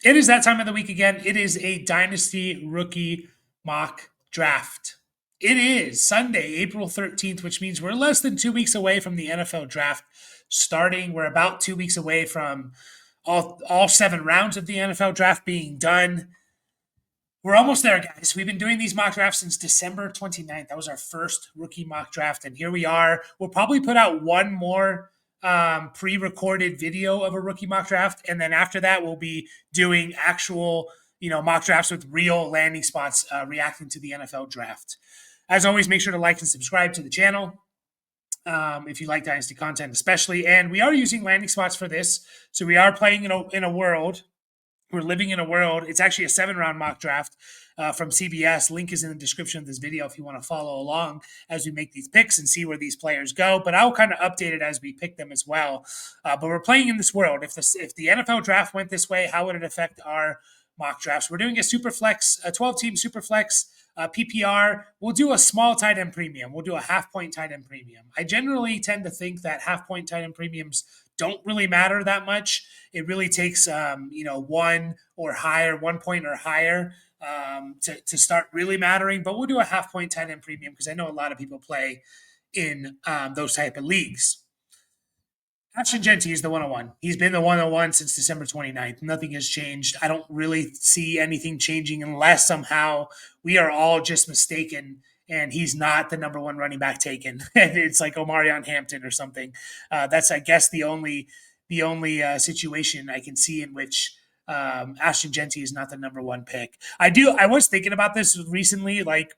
It is that time of the week again. It is a Dynasty rookie mock draft. It is Sunday, April 13th, which means we're less than 2 weeks away from the NFL draft starting. We're about 2 weeks away from all 7 rounds of the NFL draft being done. We're almost there, guys. We've been doing these mock drafts since December 29th. That was our first rookie mock draft. And here we are. We'll probably put out one more pre recorded video of a rookie mock draft. And then after that, we'll be doing actual, mock drafts with real landing spots reacting to the NFL draft. As always, make sure to like and subscribe to the channel if you like Dynasty content, especially. And we are using landing spots for this. So we are playing in a world we're living in a world. It's actually a 7 round mock draft from CBS. Link is in the description of this video if you want to follow along as we make these picks and see where these players go. But I'll kind of update it as we pick them as well. But we're playing in this world. If the NFL draft went this way, how would it affect our mock drafts? We're doing a super flex, a 12-team super flex. PPR, we'll do a small tight end premium. We'll do a half point tight end premium. I generally tend to think that half point tight end premiums don't really matter that much. It really takes, 1 point or higher to start really mattering. But we'll do a half point tight end premium because I know a lot of people play in those type of leagues. Ashton Genty is the 101. He's been the 101 since December 29th. Nothing has changed. I don't really see anything changing unless somehow we are all just mistaken and he's not the number one running back taken. It's like Omarion Hampton or something. That's, I guess, the only situation I can see in which Ashton Genty is not the number one pick. I was thinking about this recently, like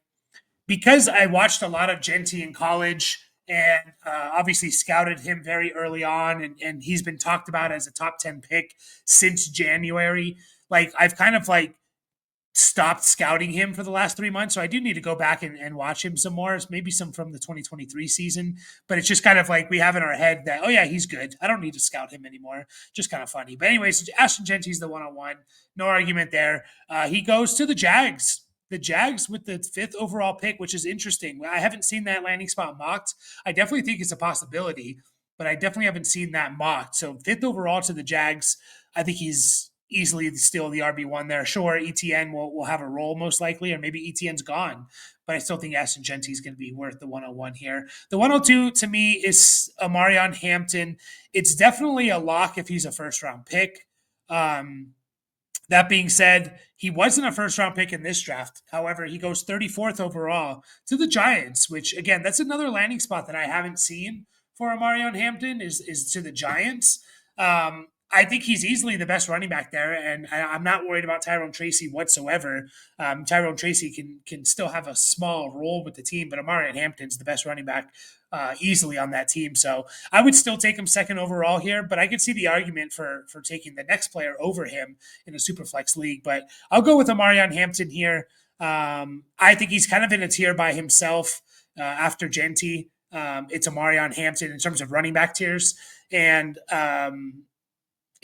because I watched a lot of Genty in college and obviously scouted him very early on, and he's been talked about as a top 10 pick since January. Like I've kind of like stopped scouting him for the last 3 months. So I do need to go back and watch him some more, maybe some from the 2023 season. But it's just kind of like we have in our head that, oh, yeah, he's good. I don't need to scout him anymore. Just kind of funny. But anyways, Ashton Genty's the 101. No argument there. He goes to the Jags. The Jags with the 5th overall pick, which is interesting. I haven't seen that landing spot mocked. I definitely think it's a possibility, but I definitely haven't seen that mocked. So 5th overall to the Jags. I think he's easily still the RB1 there. Sure, ETN will have a role most likely, or maybe ETN's gone, but I still think Ashton Genty is going to be worth the 101 here. The 102 to me is Omarion Hampton. It's definitely a lock if he's a first round pick. That being said, he wasn't a first round pick in this draft. However, he goes 34th overall to the Giants, which again, that's another landing spot that I haven't seen for Omarion Hampton is to the Giants. I think he's easily the best running back there, and I'm not worried about Tyrone Tracy whatsoever. Tyrone Tracy can still have a small role with the team, but Omarion Hampton's the best running back easily on that team. So I would still take him 2nd overall here, but I could see the argument for taking the next player over him in a super flex league. But I'll go with Omarion Hampton here. I think he's kind of in a tier by himself after Genty. It's Omarion Hampton in terms of running back tiers, and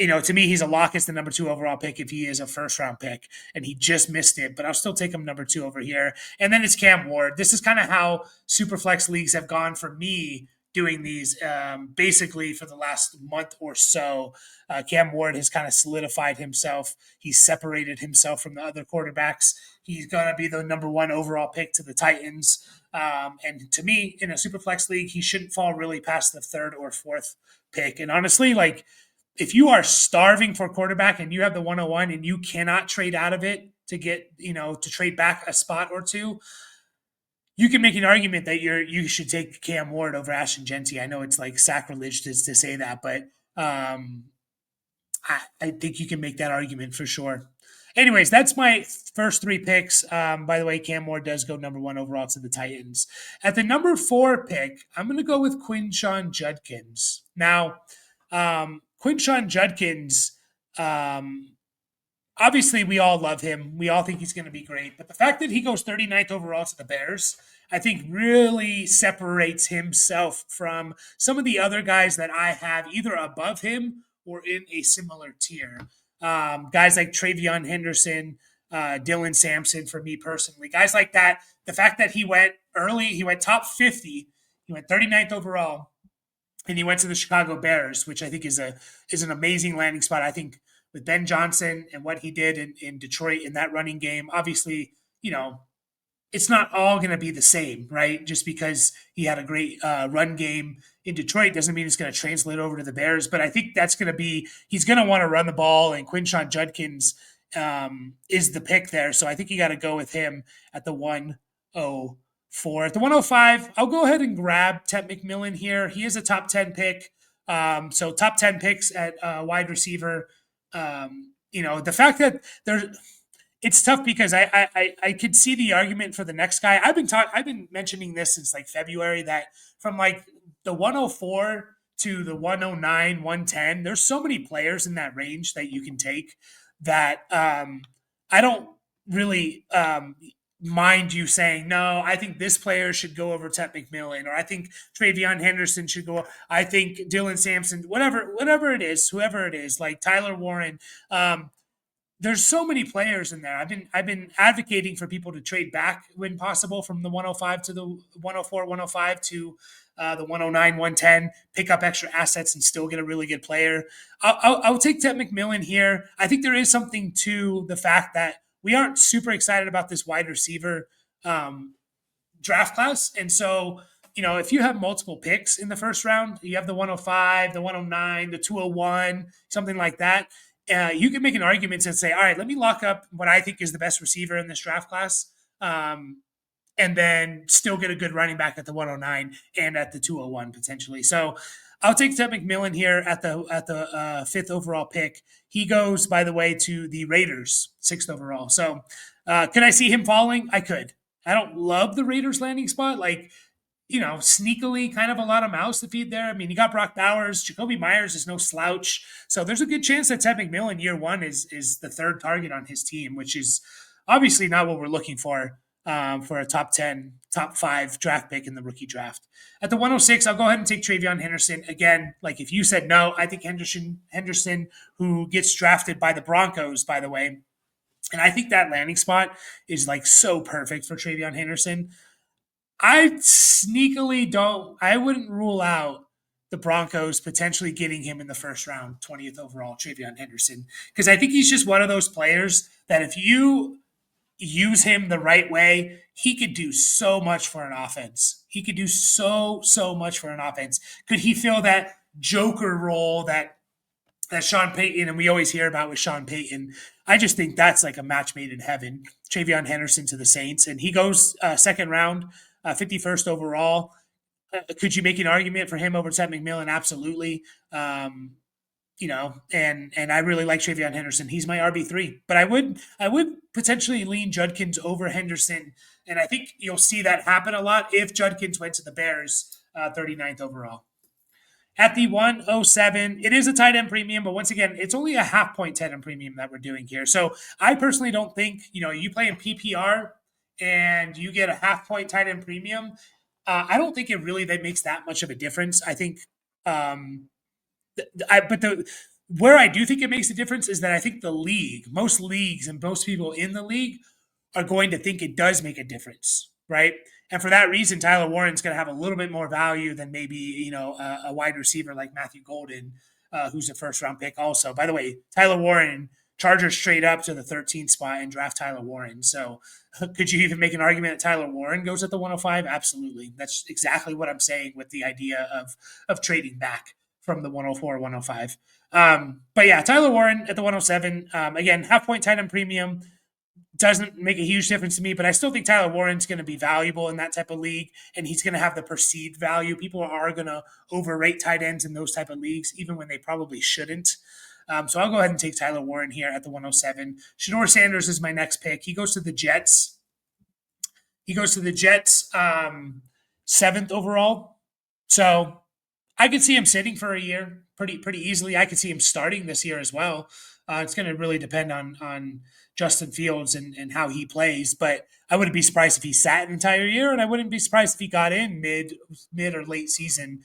to me, he's a lock as the number 2 overall pick if he is a first round pick, and he just missed it, but I'll still take him number 2 over here. And then it's Cam Ward. This is kind of how Superflex leagues have gone for me doing these basically for the last month or so. Cam Ward has kind of solidified himself. He's separated himself from the other quarterbacks. He's going to be the number 1 overall pick to the Titans. And to me, in a Superflex league, he shouldn't fall really past the 3rd or 4th pick. And honestly, like, if you are starving for quarterback and you have the 101 and you cannot trade out of it to get, to trade back a spot or two, you can make an argument that you should take Cam Ward over Ashton Genty. I know it's like sacrilege to say that, but I think you can make that argument for sure. Anyways, that's my first 3 picks. By the way, Cam Ward does go number 1 overall to the Titans. At the number 4 pick, I'm going to go with Quinshon Judkins. Now, Quinshon Judkins, obviously we all love him. We all think he's going to be great. But the fact that he goes 39th overall to the Bears, I think really separates himself from some of the other guys that I have either above him or in a similar tier. Guys like Travion Henderson, Dylan Sampson for me personally. Guys like that, the fact that he went early, he went top 50, he went 39th overall, and he went to the Chicago Bears, which I think is an amazing landing spot. I think with Ben Johnson and what he did in Detroit in that running game. Obviously, you know, it's not all going to be the same, right? Just because he had a great run game in Detroit doesn't mean it's going to translate over to the Bears. But I think that's going to be he's going to want to run the ball, and Quinshawn Judkins is the pick there. So I think you got to go with him at the 104. At the 105, I'll go ahead and grab Ted McMillan here. He is a top 10 pick. So top 10 picks at wide receiver. The fact that there's it's tough because I could see the argument for the next guy. I've been mentioning this since like February that from like the 104 to the 109, 110, there's so many players in that range that you can take that I don't really mind you saying no. I think this player should go over Ted McMillan, or I think Travion Henderson should go. I think Dylan Sampson, whatever it is, whoever it is, like Tyler Warren. There's so many players in there. I've been advocating for people to trade back when possible from the 105 to the 104, 105 to the 109, 110, pick up extra assets and still get a really good player. I'll take Ted McMillan here. I think there is something to the fact that we aren't super excited about this wide receiver draft class. And so, if you have multiple picks in the first round, you have the 105, the 109, the 201, something like that. You can make an argument and say, all right, let me lock up what I think is the best receiver in this draft class, and then still get a good running back at the 109 and at the 201 potentially. So I'll take Ted McMillan here at the fifth overall pick. He goes, by the way, to the Raiders, sixth overall. So could I see him falling? I could. I don't love the Raiders landing spot. Like, sneakily kind of a lot of mouths to feed there. I mean, you got Brock Bowers, Jacoby Myers is no slouch. So there's a good chance that Ted McMillan year one is the third target on his team, which is obviously not what we're looking for a top 10, top 5 draft pick in the rookie draft. At the 106, I'll go ahead and take Travion Henderson. Again, like if you said no, I think Henderson, who gets drafted by the Broncos, by the way, and I think that landing spot is like so perfect for Travion Henderson. I wouldn't rule out the Broncos potentially getting him in the first round, 20th overall, Travion Henderson. Because I think he's just one of those players that if you use him the right way, he could do so much for an offense. He could do so much for an offense. Could he fill that Joker role that Sean Payton, and we always hear about with Sean Payton? I just think that's like a match made in heaven. Travion Henderson to the Saints, and he goes second round. 51st overall. Could you make an argument for him over Ted McMillan? Absolutely. And I really like Travion Henderson. He's my RB3, but I would potentially lean Judkins over Henderson, and I think you'll see that happen a lot if Judkins went to the Bears, 39th overall. At the 107, it is a tight end premium, but once again, it's only a half point tight end premium that we're doing here. So I personally don't think, you play in PPR and you get a half point tight end premium. I don't think it really that makes that much of a difference. I think, where I do think it makes a difference is that I think most leagues and most people in the league are going to think it does make a difference, right? And for that reason, Tyler Warren's going to have a little bit more value than maybe a wide receiver like Matthew Golden, who's a first round pick. Also, by the way, Tyler Warren, Chargers straight up to the 13th spot and draft Tyler Warren. So, could you even make an argument that Tyler Warren goes at the 105? Absolutely. That's exactly what I'm saying with the idea of trading back from the 104 105. But yeah, Tyler Warren at the 107. Again, half point tight end premium. Doesn't make a huge difference to me, but I still think Tyler Warren's going to be valuable in that type of league, and he's going to have the perceived value. People are going to overrate tight ends in those type of leagues, even when they probably shouldn't. So I'll go ahead and take Tyler Warren here at the 107. Shedeur Sanders is my next pick. He goes to the Jets. Seventh overall. So I could see him sitting for a year pretty easily. I could see him starting this year as well. It's going to really depend on Justin Fields and how he plays, but I wouldn't be surprised if he sat an entire year, and I wouldn't be surprised if he got in mid or late season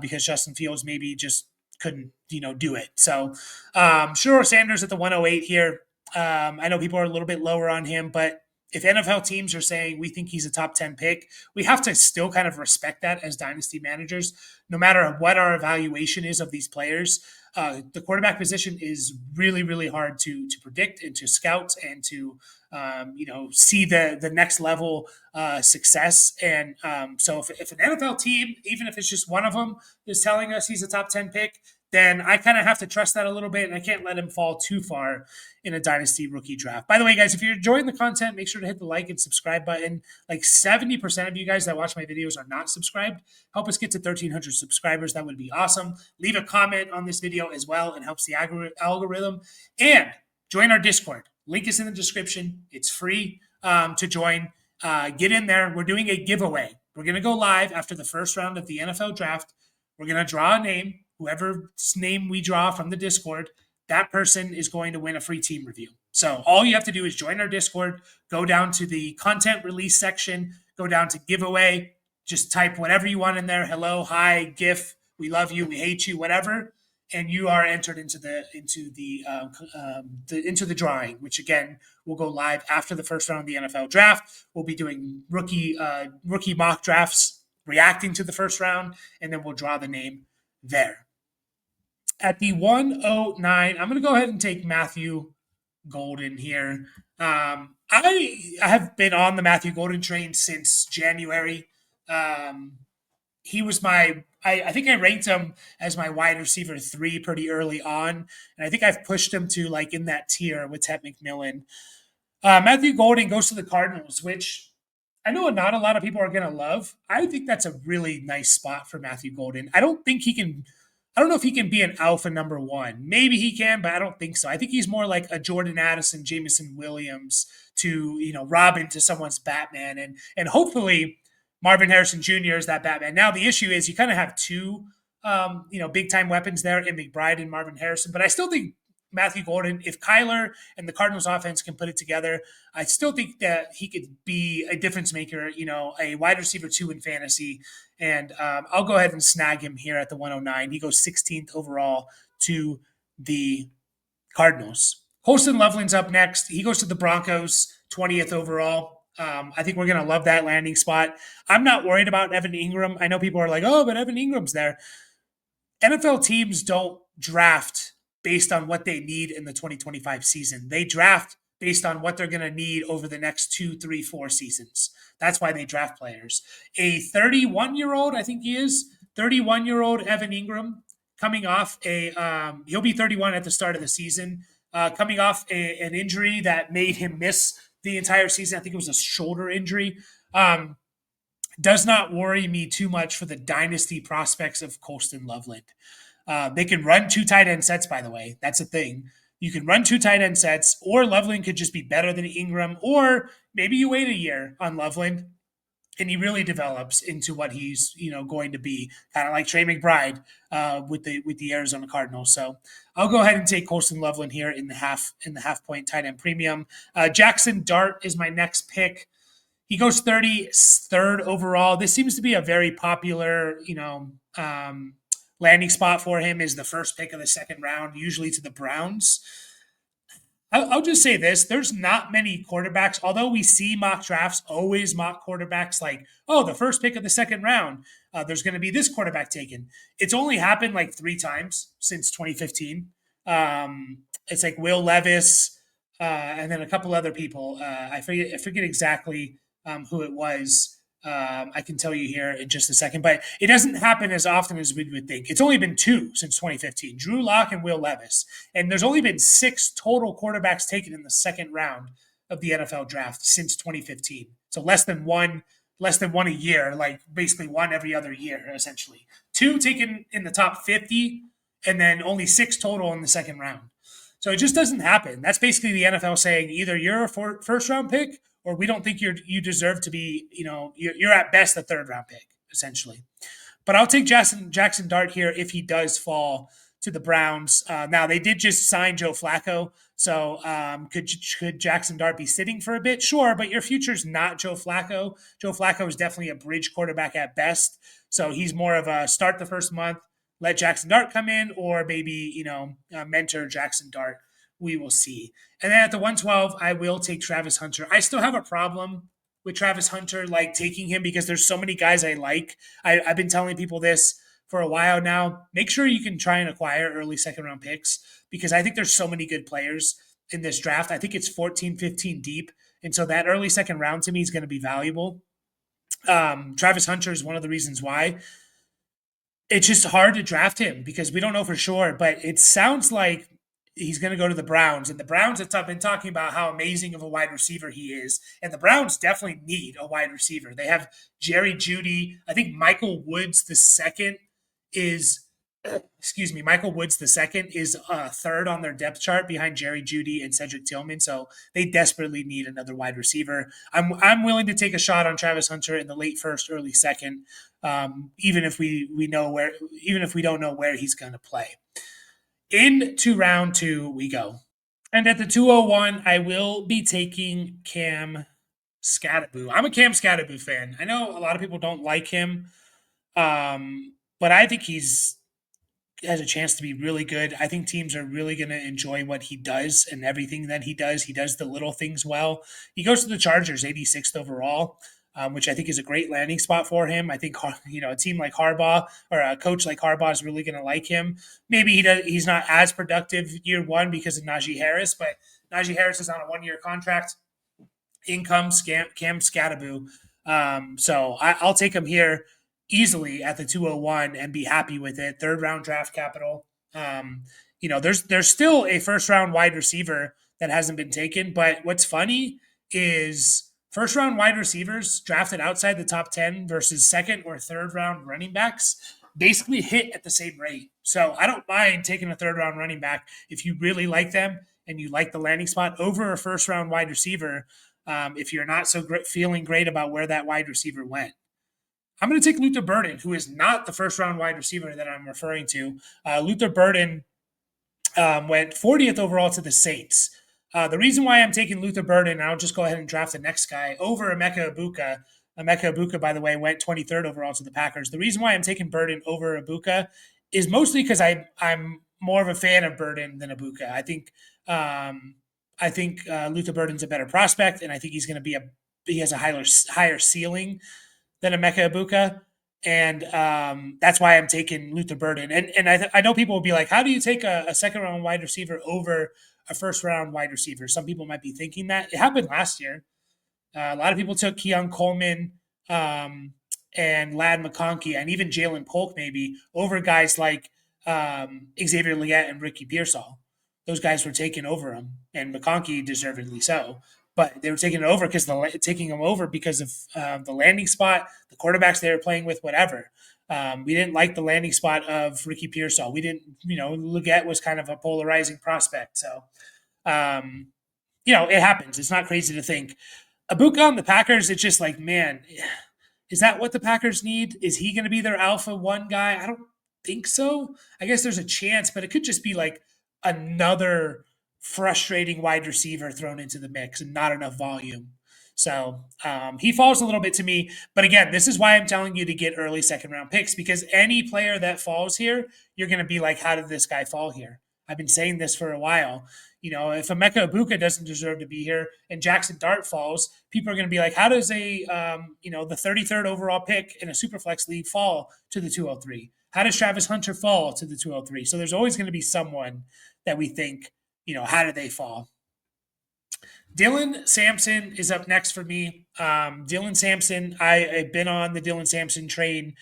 because Justin Fields maybe just couldn't do it. So Shedeur Sanders at the 108 here. I know people are a little bit lower on him, but if NFL teams are saying we think he's a top 10 pick, we have to still kind of respect that as dynasty managers, no matter what our evaluation is of these players. The quarterback position is really, really hard to predict and to scout and to see the next level success. And so if an NFL team, even if it's just one of them, is telling us he's a top 10 pick, then I kind of have to trust that a little bit, and I can't let him fall too far in a dynasty rookie draft. By the way, guys, if you're enjoying the content, make sure to hit the like and subscribe button. Like 70% of you guys that watch my videos are not subscribed. Help us get to 1,300 subscribers. That would be awesome. Leave a comment on this video as well. It helps the algorithm. And join our Discord. Link is in the description. It's free to join. Get in there. We're doing a giveaway. We're going to go live after the first round of the NFL draft. We're going to draw a name. Whoever's name we draw from the Discord, that person is going to win a free team review. So all you have to do is join our Discord, go down to the content release section, go down to giveaway, just type whatever you want in there. Hello, hi, GIF, we love you, we hate you, whatever, and you are entered into the drawing, which again will go live after the first round of the NFL draft. We'll be doing rookie mock drafts, reacting to the first round, and then we'll draw the name there. At the 109, I'm going to go ahead and take Matthew Golden here. I have been on the Matthew Golden train since January. He was I think I ranked him as my wide receiver 3 pretty early on. And I think I've pushed him to like in that tier with Ted McMillan. Matthew Golden goes to the Cardinals, which I know not a lot of people are going to love. I think that's a really nice spot for Matthew Golden. I don't know if he can be an alpha number 1. Maybe he can, but I don't think so. I think he's more like a Jordan Addison, Jameson Williams to, Robin to someone's Batman. And hopefully Marvin Harrison Jr. is that Batman. Now, the issue is you kind of have two, big time weapons there in McBride and Marvin Harrison. But I still think Matthew Golden, if Kyler and the Cardinals offense can put it together, I still think that he could be a difference maker, a wide receiver 2 in fantasy. And I'll go ahead and snag him here at the 109. He goes 16th overall to the Cardinals. Colston Loveland's up next. He goes to the Broncos, 20th overall. I think we're going to love that landing spot. I'm not worried about Evan Ingram. I know people are like, oh, but Evan Ingram's there. NFL teams don't draft based on what they need in the 2025 season. They draft based on what they're going to need over the next 2, 3, 4 seasons. That's why they draft players. A 31-year-old, I think he is, 31-year-old Evan Ingram coming off he'll be 31 at the start of the season, coming off an injury that made him miss the entire season. I think it was a shoulder injury. Does not worry me too much for the dynasty prospects of Colston Loveland. They can run 2 tight end sets, by the way. That's a thing. You can run 2 tight end sets, or Loveland could just be better than Ingram, or maybe you wait a year on Loveland and he really develops into what he's going to be, kind of like Trey McBride with the Arizona Cardinals. So I'll go ahead and take Colston Loveland here in the half point tight end premium. Jackson Dart is my next pick. He goes 33rd overall. This seems to be a very popular landing spot for him is the first pick of the second round, usually to the Browns. I'll just say this. There's not many quarterbacks, although we see mock drafts always mock quarterbacks like, oh, the first pick of the second round, there's going to be this quarterback taken. It's only happened like 3 times since 2015. It's like Will Levis and then a couple other people. I forget exactly who it was. I can tell you here in just a second, but it doesn't happen as often as we would think. It's only been 2 since 2015, Drew Lock and Will Levis. And there's only been 6 total quarterbacks taken in the second round of the NFL draft since 2015. So less than one a year, like basically one every other year, essentially. 2 taken in the top 50, and then only 6 total in the second round. So it just doesn't happen. That's basically the NFL saying either you're a first round pick or we don't think you deserve to be, you're at best a third round pick, essentially. But I'll take Jackson Dart here if he does fall to the Browns. Now, they did just sign Joe Flacco. So could Jackson Dart be sitting for a bit? Sure, but your future's not Joe Flacco. Joe Flacco is definitely a bridge quarterback at best. So he's more of a start the first month, let Jackson Dart come in, or maybe, mentor Jackson Dart we will see. And then at the 112, I will take Travis Hunter. I still have a problem with Travis Hunter, like taking him because there's so many guys I like. I've been telling people this for a while now. Make sure you can try and acquire early second round picks because I think there's so many good players in this draft. I think it's 14, 15 deep. And so that early second round to me is going to be valuable. Travis Hunter is one of the reasons why. It's just hard to draft him because we don't know for sure, but it sounds like he's going to go to the Browns. And the Browns have been talking about how amazing of a wide receiver he is. And the Browns definitely need a wide receiver. They have Jerry Judy. I think Michael Woods the second is excuse me, Michael Woods the second is third on their depth chart behind Jerry Judy and Cedric Tillman. So they desperately need another wide receiver. I'm willing to take a shot on Travis Hunter in the late first, early second, even if we know where, even if we don't know where he's going to play. Into round two we go, and at the 201, I will be taking Cam Skattebo. I'm a Cam Skattebo fan. I know a lot of people don't like him, but I think he's has a chance to be really good. I think teams are really going to enjoy what he does and everything that he does. He does the little things well. He goes to the Chargers, 86th overall, which I think is a great landing spot for him. I think a team like Harbaugh or a coach like Harbaugh is really going to like him. Maybe he's not as productive year one because of Najee Harris, but Najee Harris is on a 1-year contract. Cam Skattebo. So I'll take him here easily at the 201 and be happy with it. Third round draft capital. There's still a first round wide receiver that hasn't been taken, but what's funny is first round wide receivers drafted outside the top 10 versus second or third round running backs basically hit at the same rate. So I don't mind taking a third round running back if you really like them and you like the landing spot over a first round wide receiver. If you're not feeling great about where that wide receiver went. I'm going to take Luther Burden, who is not the first round wide receiver that I'm referring to. Luther Burden went 40th overall to the Saints. The reason why I'm taking Luther Burden, and I'll just go ahead and draft the next guy, over Emeka Ibuka. Emeka Ibuka, by the way, went 23rd overall to the Packers. The reason why I'm taking Burden over Ibuka is mostly because I'm more of a fan of Burden than Ibuka. I think Luther Burden's a better prospect, and I think he's going to be he has a higher ceiling than Emeka Ibuka. And that's why I'm taking Luther Burden. And I know people will be like, how do you take a second round wide receiver over a first round wide receiver? Some people might be thinking that. It happened last year. A lot of people took Keon Coleman and Lad McConkey and even Jalen Polk maybe over guys like Xavier Leggett and Ricky Pearsall. Those guys were taken over him, and McConkey deservedly so. But they were taking him over because of the landing spot, the quarterbacks they were playing with, whatever. We didn't like the landing spot of Ricky Pearsall. We didn't, Leggett was kind of a polarizing prospect. So, it happens. It's not crazy to think. Ibuka on the Packers, it's just like, man, is that what the Packers need? Is he going to be their alpha one guy? I don't think so. I guess there's a chance, but it could just be like another frustrating wide receiver thrown into the mix and not enough volume. So he falls a little bit to me. But again, this is why I'm telling you to get early second round picks, because any player that falls here, you're going to be like, how did this guy fall here? I've been saying this for a while. If Emeka Ibuka doesn't deserve to be here and Jackson Dart falls, people are going to be like, how does the 33rd overall pick in a Superflex league fall to the 203? How does Travis Hunter fall to the 203? So there's always going to be someone that we think, how did they fall? Dylan Sampson is up next for me. Dylan Sampson, I've been on the Dylan Sampson train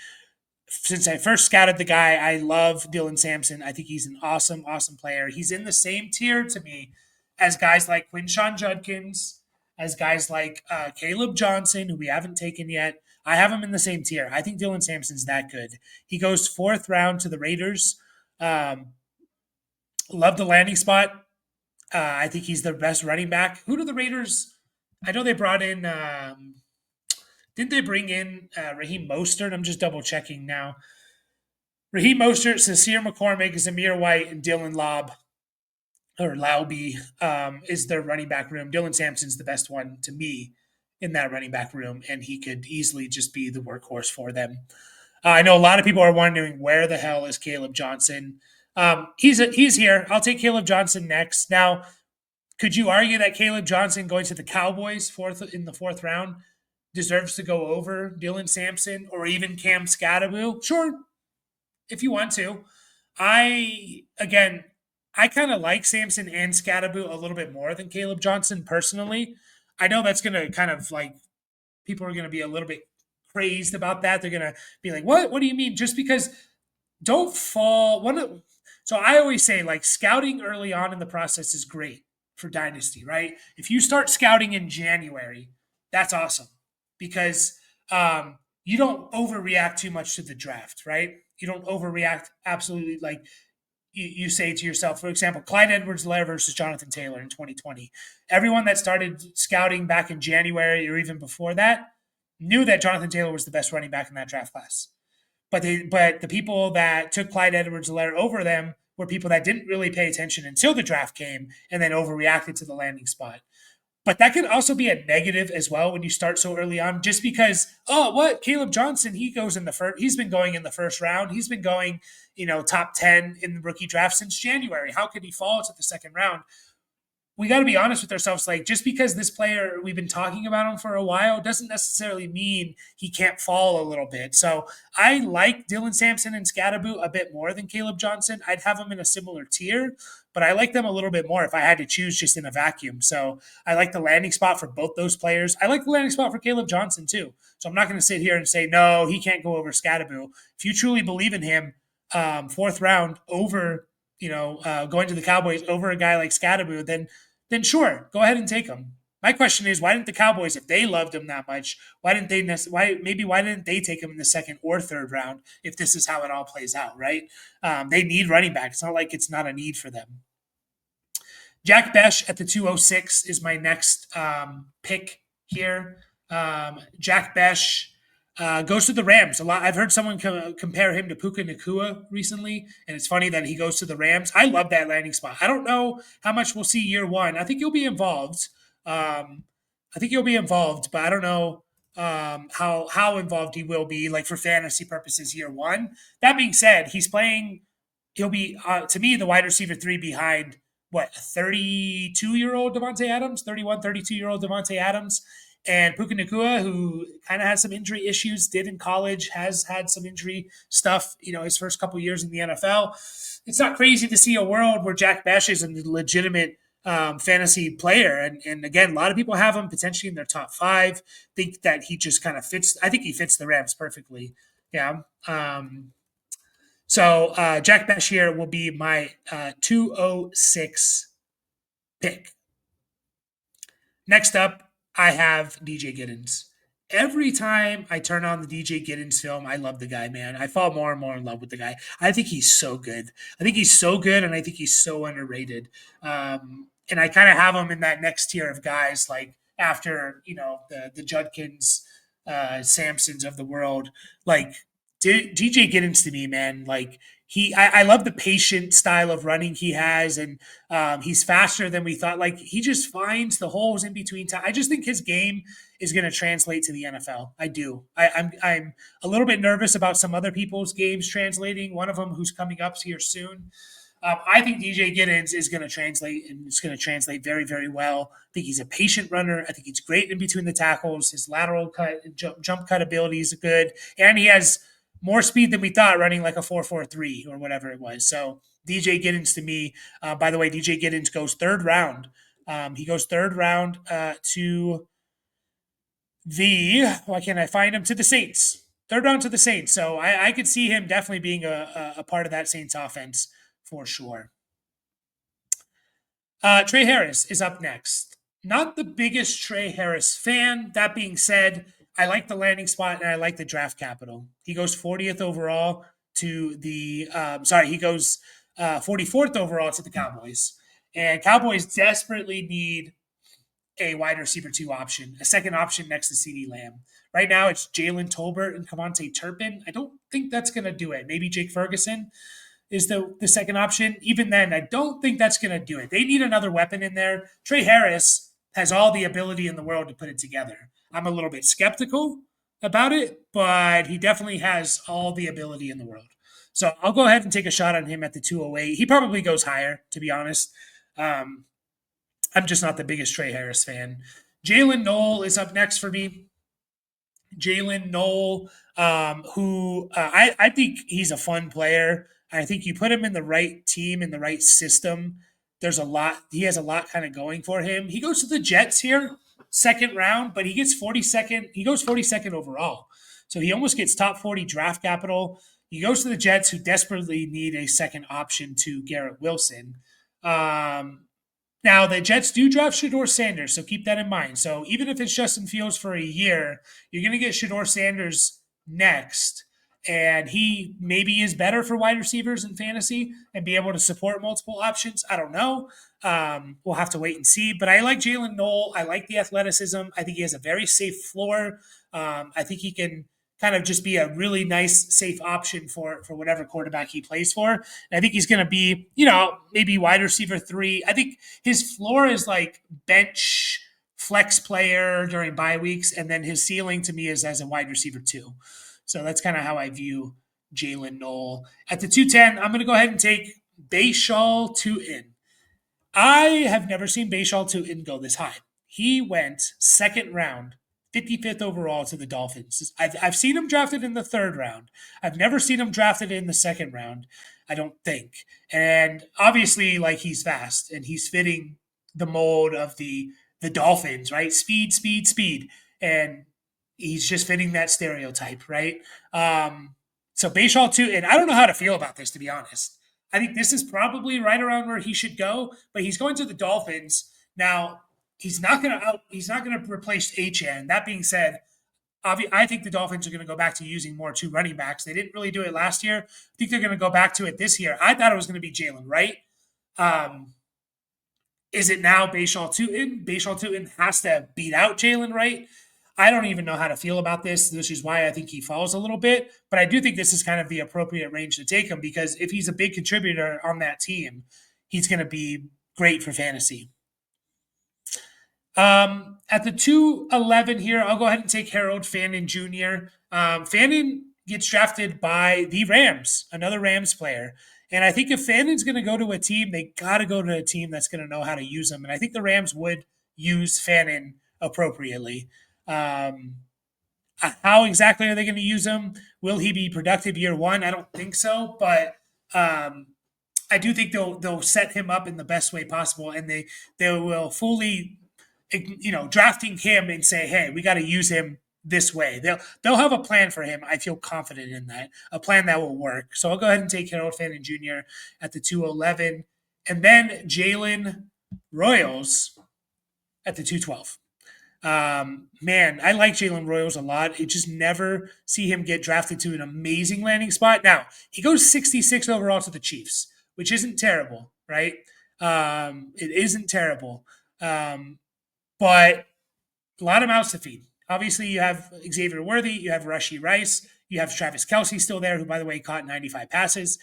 since I first scouted the guy. I love Dylan Sampson. I think he's an awesome, awesome player. He's in the same tier to me as guys like Quinshon Judkins, as guys like Caleb Johnson, who we haven't taken yet. I have him in the same tier. I think Dylan Sampson's that good. He goes 4th round to the Raiders. Love the landing spot. I think he's the best running back. Who do the Raiders? I know they brought in. Didn't they bring in Raheem Mostert? I'm just double checking now. Raheem Mostert, Sincere McCormick, Zamir White, and Dylan Laube is their running back room. Dylan Sampson's the best one to me in that running back room, and he could easily just be the workhorse for them. I know a lot of people are wondering where the hell is Caleb Johnson. He's here. I'll take Caleb Johnson next. Now, could you argue that Caleb Johnson going to the Cowboys in the fourth round deserves to go over Dylan Sampson or even Cam Scatteroo? Sure, if you want to. Again, I kind of like Sampson and Scatteroo a little bit more than Caleb Johnson personally. I know that's going to kind of like people are going to be a little bit crazed about that. They're going to be like, "What? What do you mean?" Just because don't fall one of so I always say like scouting early on in the process is great for dynasty, right? If you start scouting in January, that's awesome because you don't overreact too much to the draft, right? You don't overreact absolutely like you say to yourself, for example, Clyde Edwards-Helaire versus Jonathan Taylor in 2020. Everyone that started scouting back in January or even before that knew that Jonathan Taylor was the best running back in that draft class. But the people that took Clyde Edwards-Helaire over them were people that didn't really pay attention until the draft came and then overreacted to the landing spot. But that can also be a negative as well when you start so early on, just because, oh, what? Caleb Johnson, he goes in the first, he's been going in the first round. He's been going, top 10 in the rookie draft since January. How could he fall to the second round? We got to be honest with ourselves. Like, just because this player, we've been talking about him for a while, doesn't necessarily mean he can't fall a little bit. So I like Dylan Sampson and Scatteroo a bit more than Caleb Johnson. I'd have them in a similar tier, but I like them a little bit more if I had to choose just in a vacuum. So I like the landing spot for both those players. I like the landing spot for Caleb Johnson too. So I'm not going to sit here and say, no, he can't go over Scatteroo. If you truly believe in him, fourth round over going to the Cowboys over a guy like Scatteroo, then sure, go ahead and take him. My question is, why didn't the Cowboys, if they loved him that much, why didn't they take him in the second or third round if this is how it all plays out, right? They need running back. It's not like it's not a need for them. Jack Besh at the 206 is my next pick here. Jack Besh goes to the Rams a lot. I've heard someone compare him to Puka Nakua recently, and it's funny that he goes to the Rams. I love that landing spot. I don't know how much we'll see year one. I think he'll be involved. But I don't know how involved he will be, like for fantasy purposes, year one. That being said, he's playing. He'll be to me the wide receiver 3 behind what, a 32-year-old Devontae Adams, 31, 32-year-old Devontae Adams. And Puka Nakua, who kind of has some injury issues, did in college, has had some injury stuff, his first couple years in the NFL. It's not crazy to see a world where Jack Besh is a legitimate fantasy player. And again, a lot of people have him potentially in their top 5. Think that he just kind of fits. I think he fits the Rams perfectly. Yeah. So Jack Besh here will be my 206 pick. Next up, I have DJ Giddens. Every time I turn on the DJ Giddens film, I love the guy, man. I fall more and more in love with the guy. I think he's so good. And I think he's so underrated. And I kind of have him in that next tier of guys, like after the Judkins, Samsons of the world. Like DJ Giddens to me, man, like I love the patient style of running he has, and he's faster than we thought. Like he just finds the holes in between time. I just think his game is going to translate to the NFL. I do. I'm a little bit nervous about some other people's games translating. One of them who's coming up here soon. I think DJ Giddens is going to translate, and it's going to translate very, very well. I think he's a patient runner. I think he's great in between the tackles. His lateral cut, jump cut ability is good, and he has more speed than we thought, running like a 4.43 or whatever it was. So DJ Giddens to me, by the way, DJ Giddens goes third round. He goes third round to why can't I find him? To the Saints. Third round to the Saints. So I could see him definitely being a part of that Saints offense for sure. Trey Harris is up next. Not the biggest Trey Harris fan. That being said, I like the landing spot and I like the draft capital. He goes 40th overall to the he goes 44th overall to the Cowboys. And Cowboys desperately need a wide receiver 2 option, a second option next to CeeDee Lamb. Right now it's Jalen Tolbert and Kavontae Turpin. I don't think that's going to do it. Maybe Jake Ferguson is the second option. Even then, I don't think that's going to do it. They need another weapon in there. Trey Harris has all the ability in the world to put it together. I'm a little bit skeptical about it, but he definitely has all the ability in the world. So I'll go ahead and take a shot on him at the 208. He probably goes higher, to be honest. Um, I'm just not the biggest Trey Harris fan. Jalen Noel is up next for me. Jalen Noel, who I think he's a fun player. I think you put him in the right team, in the right system. There's a lot. He has a lot kind of going for him. He goes to the Jets here, second round, but he gets 42nd. He goes 42nd overall, so he almost gets top 40 draft capital. He goes to the Jets, who desperately need a second option to Garrett Wilson. Um, Now, the Jets do draft Shador Sanders, so keep that in mind. So even if it's Justin Fields for a year, you're going to get Shador Sanders next. And he maybe is better for wide receivers in fantasy and be able to support multiple options. I don't know. We'll have to wait and see. But I like Jalen Noel. I like the athleticism. I think he has a very safe floor. I think he can kind of just be a really nice, safe option for whatever quarterback he plays for. And I think he's going to be, maybe wide receiver 3. I think his floor is like bench flex player during bye weeks, and then his ceiling to me is as a wide receiver 2. So that's kind of how I view Jalen Noel. At the 210, I'm going to go ahead and take Bayshal Tutin. I have never seen Bayshal Tutin go this high. He went second round, 55th overall to the Dolphins. I've seen him drafted in the third round. I've never seen him drafted in the second round, I don't think. And obviously, like, he's fast and he's fitting the mold of the Dolphins, right? Speed, speed, speed. And he's just fitting that stereotype, right? So Bayshal too, and I don't know how to feel about this, to be honest. I think this is probably right around where he should go, but he's going to the Dolphins. Now, he's not gonna replace HN. That being said, I think the Dolphins are going to go back to using more 2 running backs. They didn't really do it last year. I think they're going to go back to it this year. I thought it was going to be Jalen Wright. Um, is it now Bayshal Tutin? Bayshal Tutin has to beat out Jalen Wright. I don't even know how to feel about this, which is why I think he falls a little bit. But I do think this is kind of the appropriate range to take him, because if he's a big contributor on that team, he's going to be great for fantasy. At the 211 here, I'll go ahead and take Harold Fannin Jr. Fannin gets drafted by the Rams, another Rams player. And I think if Fannin's going to go to a team, they got to go to a team that's going to know how to use him. And I think the Rams would use Fannin appropriately. How exactly are they going to use him? Will he be productive year 1? I don't think so, but I do think they'll set him up in the best way possible, and they will fully, drafting him and say, hey, we got to use him this way. They'll have a plan for him. I feel confident in that, a plan that will work. So I'll go ahead and take Harold Fannin Jr. at the 211, and then Jalen Royals at the 212. Man, I like Jalen Royals a lot. I just never see him get drafted to an amazing landing spot. Now, he goes 66 overall to the Chiefs, which isn't terrible, right? It isn't terrible. But a lot of mouths to feed. Obviously, you have Xavier Worthy, you have Rashee Rice, you have Travis Kelce still there, who, by the way, caught 95 passes.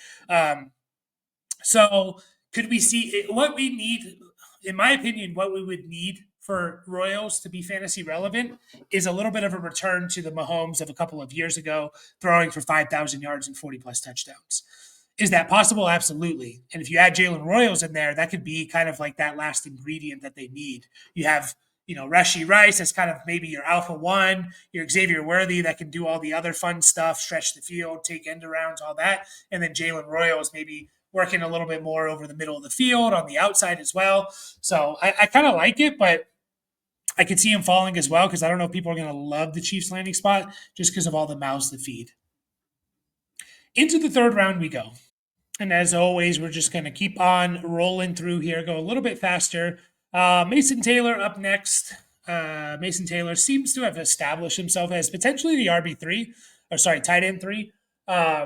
So could we see what we need? In my opinion, what we would need for Royals to be fantasy relevant is a little bit of a return to the Mahomes of a couple of years ago, throwing for 5,000 yards and 40 plus touchdowns. Is that possible? Absolutely. And if you add Jalen Royals in there, that could be kind of like that last ingredient that they need. You have, Rashee Rice as kind of maybe your alpha 1, your Xavier Worthy that can do all the other fun stuff, stretch the field, take end arounds, all that. And then Jalen Royals maybe working a little bit more over the middle of the field on the outside as well. So I kind of like it, but I could see him falling as well, because I don't know if people are going to love the Chiefs landing spot just because of all the mouths to feed. Into the third round we go. And as always, we're just going to keep on rolling through here, go a little bit faster. Mason Taylor up next. Mason Taylor seems to have established himself as potentially the RB3, tight end 3.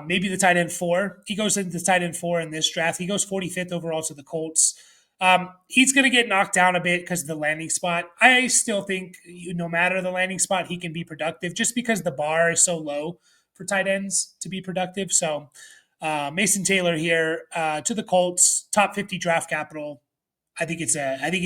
Maybe the tight end 4. He goes into tight end 4 in this draft. He goes 45th overall to the Colts. He's going to get knocked down a bit because of the landing spot. I still think no matter the landing spot, he can be productive just because the bar is so low for tight ends to be productive. So Mason Taylor here to the Colts, top 50 draft capital. I think he's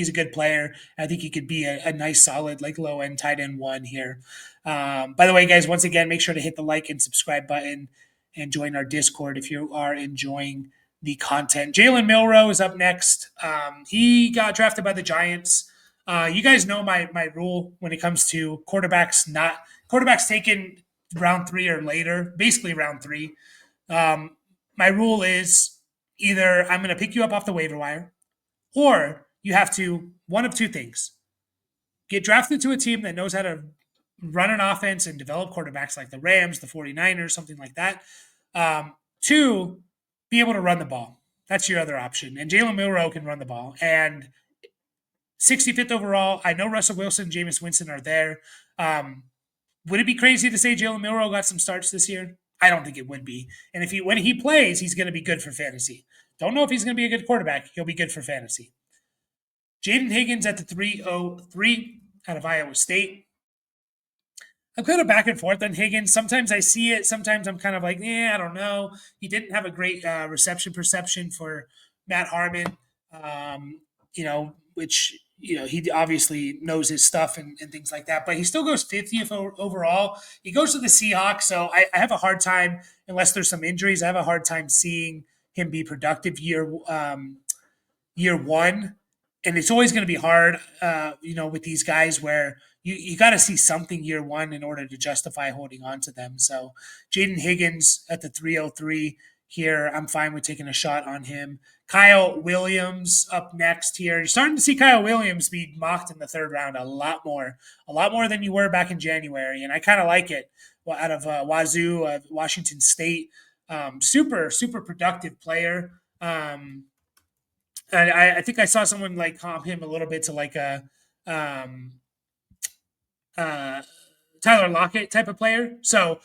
a good player. I think he could be a nice, solid, like low end tight end 1 here. By the way, guys, once again, make sure to hit the like and subscribe button. and join our Discord if you are enjoying the content. Jalen Milroe is up next. He got drafted by the Giants. You guys know my rule when it comes to quarterbacks. Not quarterbacks taken round 3 or later, basically round 3. Um, my rule is either I'm going to pick you up off the waiver wire, or you have to one of two things: get drafted to a team that knows how to run an offense and develop quarterbacks like the Rams, the 49ers, something like that. Two, be able to run the ball. That's your other option. And Jalen Milroe can run the ball. And 65th overall, I know Russell Wilson, Jameis Winston are there. Would it be crazy to say Jalen Milroe got some starts this year? I don't think it would be. And if when he plays, he's going to be good for fantasy. Don't know if he's going to be a good quarterback. He'll be good for fantasy. Jaden Higgins at the 303 out of Iowa State. I'm kind of back and forth on Higgins. Sometimes I see it. Sometimes I'm kind of like, I don't know. He didn't have a great reception perception for Matt Harmon, which, he obviously knows his stuff and things like that. But he still goes 50th overall. He goes to the Seahawks. So I have a hard time, unless there's some injuries, I have a hard time seeing him be productive year one. And it's always going to be hard, with these guys where you got to see something year one in order to justify holding on to them. So Jaden Higgins at the 303 here, I'm fine with taking a shot on him. Kyle Williams up next here. You're starting to see Kyle Williams be mocked in the 3rd round a lot more than you were back in January. And I kind of like it. Well, out of Wazoo, Washington State, super, super productive player. And I think I saw someone like comp him a little bit to like a Tyler Lockett type of player. So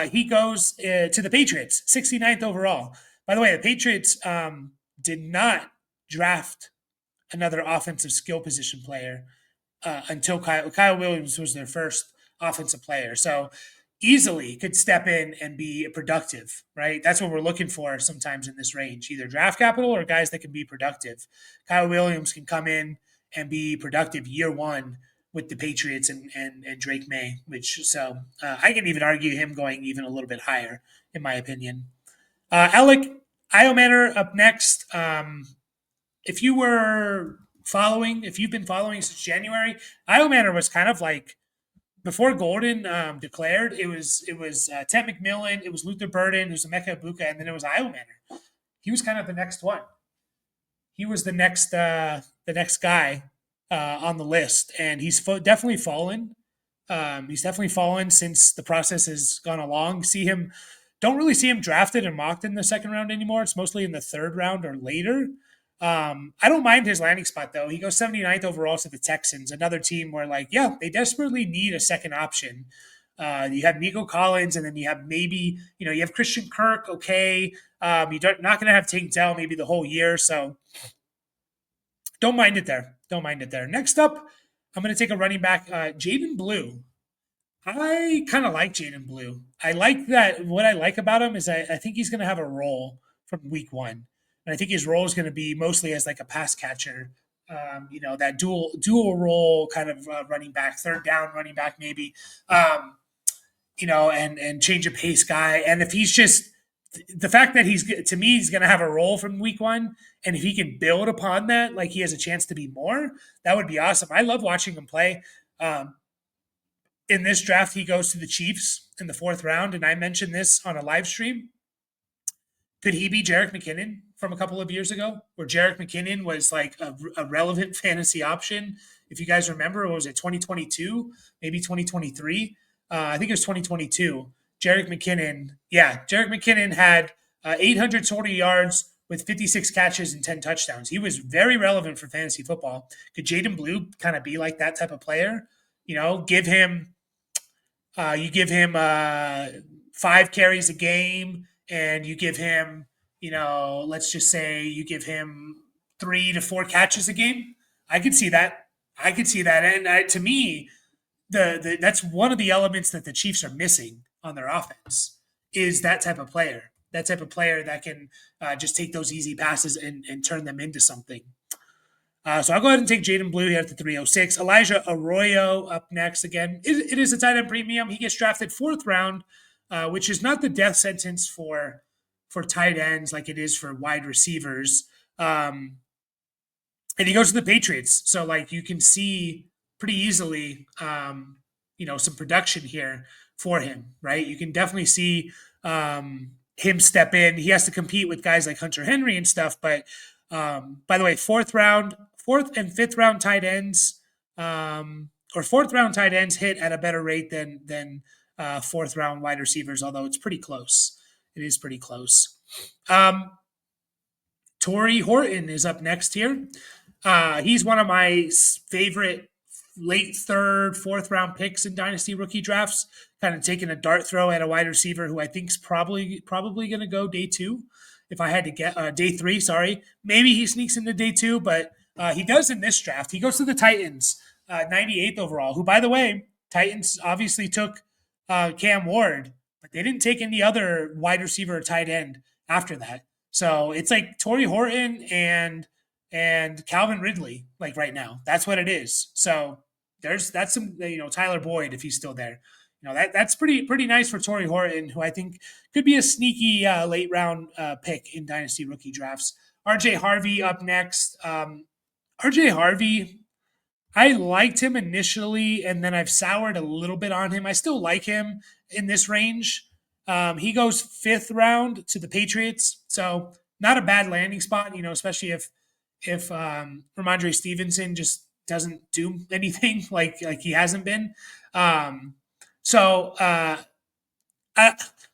he goes to the Patriots, 69th overall. By the way, the Patriots did not draft another offensive skill position player until Kyle Williams was their first offensive player. So easily could step in and be productive, right? That's what we're looking for sometimes in this range, either draft capital or guys that can be productive. Kyle Williams can come in and be productive year one with the Patriots and Drake May, I can even argue him going even a little bit higher, in my opinion. Alec Iomanner up next. If you've been following since January, Iomanner was kind of like, before Golden declared, it was Ted McMillan, it was Luther Burden, it was Emeka Ibuka, and then it was Iomanner. He was kind of the next one. He was the next guy on the list, and he's definitely fallen. He's definitely fallen since the process has gone along. Don't really see him drafted and mocked in the 2nd round anymore. It's mostly in the 3rd round or later. I don't mind his landing spot though. He goes 79th overall to the Texans, another team where they desperately need a second option. You have Nico Collins, and then you have maybe, you have Christian Kirk. Okay. You're not going to have Tank Dell maybe the whole year. So don't mind it there. Next up, I'm going to take a running back, Jaden Blue. I kind of like Jaden Blue. I like that. What I like about him is I think he's going to have a role from week 1. And I think his role is going to be mostly as like a pass catcher, that dual role kind of running back, 3rd down running back maybe, and change of pace guy. And if he's just the fact that he's going to have a role from week 1, and if he can build upon that, like he has a chance to be more, that would be awesome. I love watching him play. In this draft, he goes to the Chiefs in the 4th round, and I mentioned this on a live stream. Could he be Jerick McKinnon from a couple of years ago, where Jerick McKinnon was like a relevant fantasy option? If you guys remember, was it 2022, maybe 2023? I think it was 2022. Jerick McKinnon had 800 total yards with 56 catches and 10 touchdowns. He was very relevant for fantasy football. Could Jaden Blue kind of be like that type of player? Give him 5 carries a game, and you give him, let's just say you give him 3 to 4 catches a game. I could see that. And to me, that's one of the elements that the Chiefs are missing on their offense is that type of player. That type of player that can just take those easy passes and turn them into something. So I'll go ahead and take Jaden Blue here at the 306. Elijah Arroyo up next again. It is a tight end premium. He gets drafted 4th round which is not the death sentence for tight ends like it is for wide receivers. And he goes to the Patriots. So like you can see pretty easily, some production here for him, right? You can definitely see him step in. He has to compete with guys like Hunter Henry and stuff. But by the way, fourth and fifth round tight ends, or fourth round tight ends hit at a better rate than fourth round wide receivers. Although it's pretty close. It is pretty close. Torrey Horton is up next here. He's one of my favorite late third, fourth round picks in dynasty rookie drafts. Kind of taking a dart throw at a wide receiver who I think is probably going to go day two. If I had to get day three, sorry, maybe he sneaks into day two, but he does in this draft. He goes to the Titans, 98th overall. Who, by the way, Titans obviously took Cam Ward, but they didn't take any other wide receiver or tight end after that. So it's like Torrey Horton and Calvin Ridley, like right now. That's what it is. So that's some Tyler Boyd if he's still there. That's pretty nice for Torrey Horton, who I think could be a sneaky late round pick in dynasty rookie drafts. RJ Harvey up next. RJ Harvey, I liked him initially, and then I've soured a little bit on him. I still like him in this range. He goes fifth round to the Patriots, so not a bad landing spot. Especially if Ramondre Stevenson just doesn't do anything like he hasn't been. My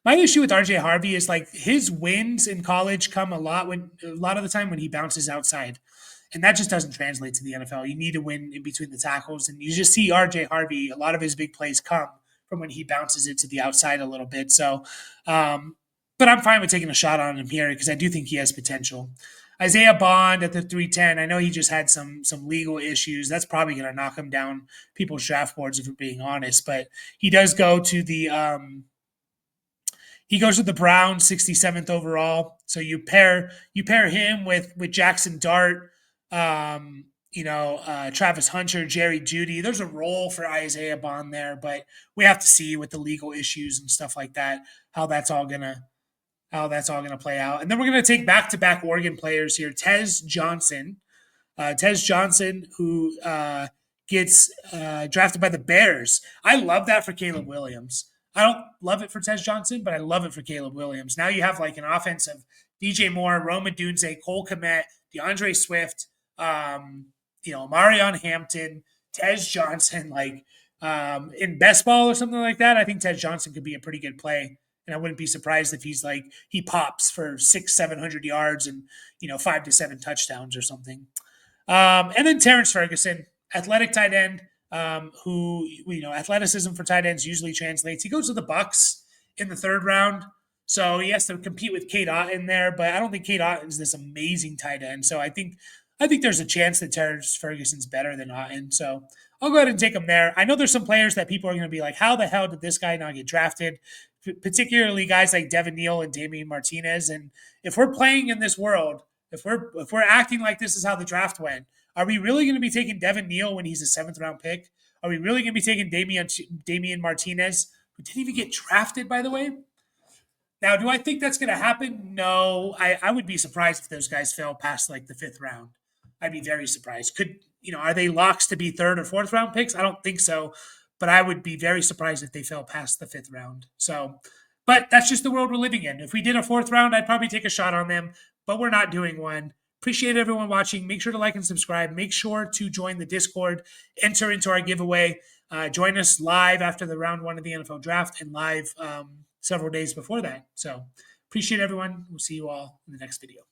issue with RJ Harvey is like his wins in college come a lot of the time when he bounces outside. And that just doesn't translate to the NFL. You need to win in between the tackles. And you just see RJ Harvey, a lot of his big plays come from when he bounces it to the outside a little bit. So, but I'm fine with taking a shot on him here because I do think he has potential. Isaiah Bond at the 310. I know he just had some legal issues. That's probably going to knock him down people's draft boards if we're being honest. But he does go to the Browns, 67th overall. So you pair him with Jackson Dart, Travis Hunter, Jerry Jeudy. There's a role for Isaiah Bond there, but we have to see with the legal issues and stuff like that how that's all gonna play out. And then we're gonna take back-to-back Oregon players here. Tez Johnson, who gets drafted by the Bears. I love that for Caleb Williams. I don't love it for Tez Johnson, but I love it for Caleb Williams. Now you have like an offense of DJ Moore, Rome Odunze, Cole Kmet, DeAndre Swift, Marion Hampton, Tez Johnson, like in best ball or something like that. I think Tez Johnson could be a pretty good play. And I wouldn't be surprised if he pops for 600-700 yards and 5 to 7 touchdowns or something. And then Terrence Ferguson, athletic tight end, who athleticism for tight ends usually translates. He goes to the Bucks in the third round, so he has to compete with Cade Otton there. But I don't think Cade Otton's this amazing tight end. So I think there's a chance that Terrence Ferguson's better than Otton. So I'll go ahead and take him there. I know there's some players that people are going to be like, how the hell did this guy not get drafted? Particularly guys like Devin Neal and Damian Martinez. And if we're playing in this world, if we're acting like this is how the draft went, are we really going to be taking Devin Neal when he's a 7th round pick? Are we really going to be taking Damian Martinez, who didn't even get drafted, by the way? Now, do I think that's going to happen? No. I would be surprised if those guys fell past like the 5th round. I'd be very surprised. Are they locks to be 3rd or 4th round picks? I don't think so. But I would be very surprised if they fell past the 5th round. So, but that's just the world we're living in. If we did a 4th round, I'd probably take a shot on them, but we're not doing one. Appreciate everyone watching. Make sure to like and subscribe. Make sure to join the Discord, enter into our giveaway. Join us live after the round 1 of the NFL draft and live several days before that. So appreciate everyone. We'll see you all in the next video.